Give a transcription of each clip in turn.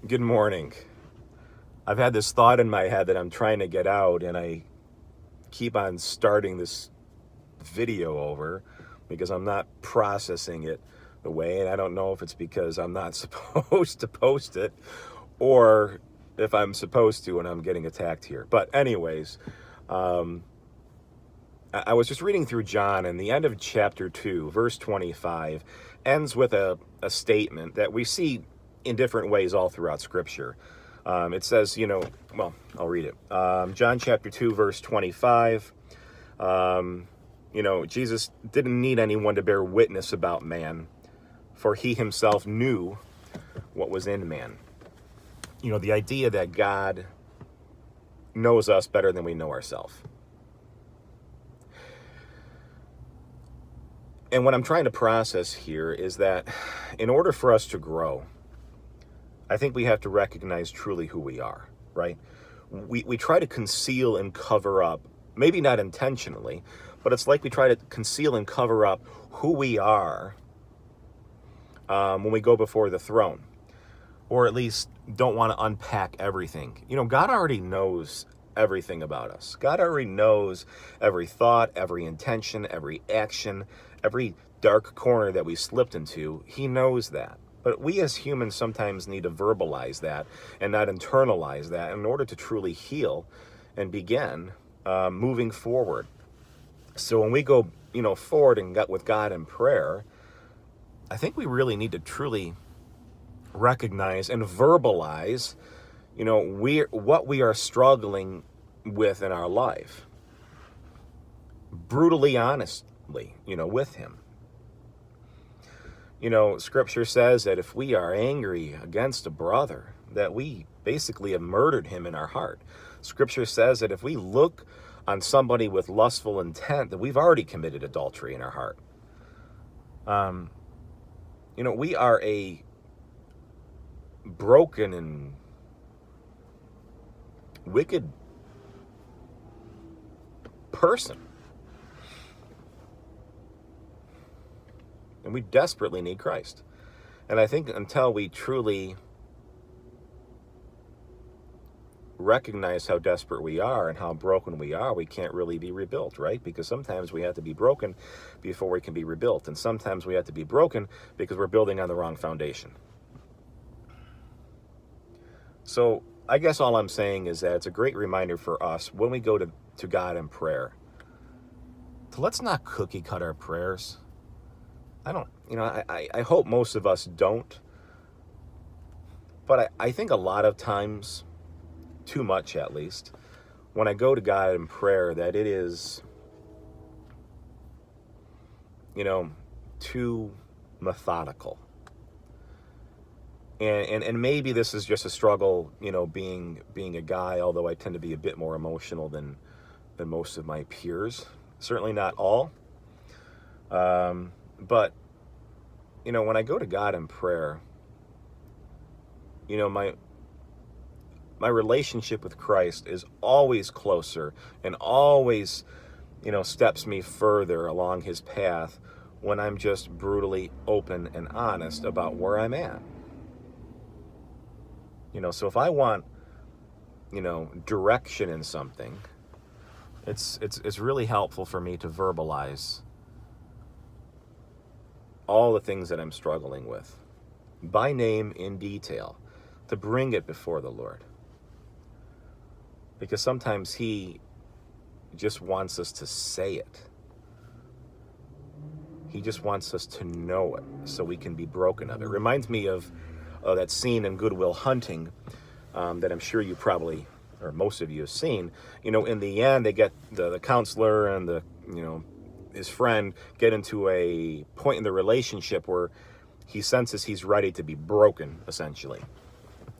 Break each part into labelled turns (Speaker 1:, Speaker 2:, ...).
Speaker 1: Good morning. I've had this thought in my head that I'm trying to get out, and I keep on starting this video over because I'm not processing it the way, and I don't know if it's because I'm not supposed to post it or if I'm supposed to and I'm getting attacked here. But anyways, I was just reading through John, and the end of chapter 2, verse 25, ends with a statement that we see in different ways all throughout Scripture. It says, well, I'll read it. John chapter 2, verse 25. Jesus didn't need anyone to bear witness about man, for he himself knew what was in man. The idea that God knows us better than we know ourselves. And what I'm trying to process here is that in order for us to grow, I think we have to recognize truly who we are, right? We try to conceal and cover up, maybe not intentionally, but it's like we try to conceal and cover up who we are when we go before the throne, or at least don't want to unpack everything. God already knows everything about us. God already knows every thought, every intention, every action, every dark corner that we slipped into. He knows that. But we as humans sometimes need to verbalize that and not internalize that in order to truly heal and begin moving forward. So when we go, forward and get with God in prayer, I think we really need to truly recognize and verbalize, what we are struggling with in our life. Brutally honestly, with Him. Scripture says that if we are angry against a brother, that we basically have murdered him in our heart. Scripture says that if we look on somebody with lustful intent, that we've already committed adultery in our heart. We are a broken and wicked person. And we desperately need Christ. And I think until we truly recognize how desperate we are and how broken we are, we can't really be rebuilt, right? Because sometimes we have to be broken before we can be rebuilt. And sometimes we have to be broken because we're building on the wrong foundation. So I guess all I'm saying is that it's a great reminder for us when we go to God in prayer to let's not cookie cut our prayers. I hope most of us don't. But I think a lot of times, too much at least, when I go to God in prayer, that it is, too methodical. And maybe this is just a struggle, being a guy, although I tend to be a bit more emotional than most of my peers. Certainly not all. But, when I go to God in prayer, my relationship with Christ is always closer and always, steps me further along His path when I'm just brutally open and honest about where I'm at. So if I want, direction in something, it's really helpful for me to verbalize all the things that I'm struggling with, by name, in detail, to bring it before the Lord. Because sometimes He just wants us to say it. He just wants us to know it so we can be broken of it. It reminds me of that scene in Good Will Hunting that I'm sure you probably, or most of you have seen. In the end, they get the counselor and his friend get into a point in the relationship where he senses he's ready to be broken, essentially.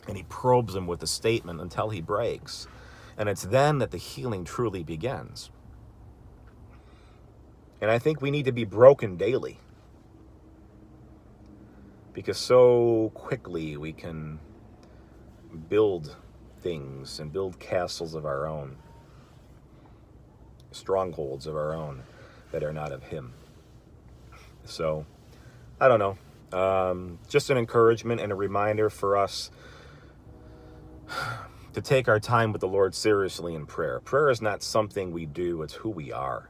Speaker 1: And he probes him with a statement until he breaks. And it's then that the healing truly begins. And I think we need to be broken daily. Because so quickly we can build things and build castles of our own, strongholds of our own that are not of Him. So, I don't know. Just an encouragement and a reminder for us to take our time with the Lord seriously in prayer. Prayer is not something we do, it's who we are.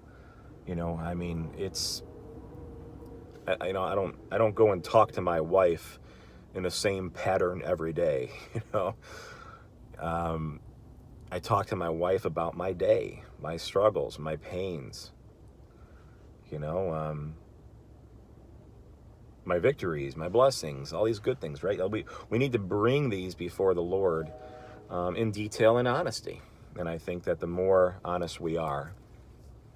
Speaker 1: I mean, it's, I don't go and talk to my wife in the same pattern every day. I talk to my wife about my day, my struggles, my pains, my victories, my blessings, all these good things, right? We need to bring these before the Lord in detail and honesty. And I think that the more honest we are,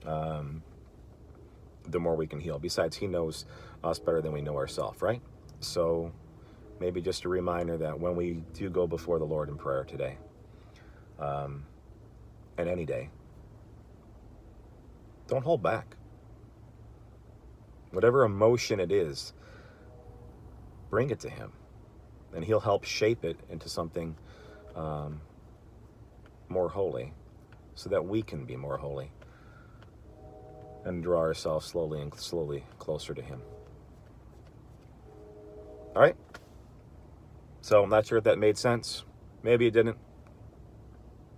Speaker 1: the more we can heal. Besides, he knows us better than we know ourselves, right? So maybe just a reminder that when we do go before the Lord in prayer today, and any day, don't hold back. Whatever emotion it is, bring it to him, and he'll help shape it into something more holy, so that we can be more holy and draw ourselves slowly closer to him. All right? So I'm not sure if that made sense. Maybe it didn't.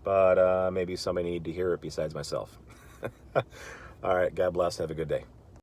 Speaker 1: But maybe somebody needed to hear it besides myself. All right. God bless. Have a good day.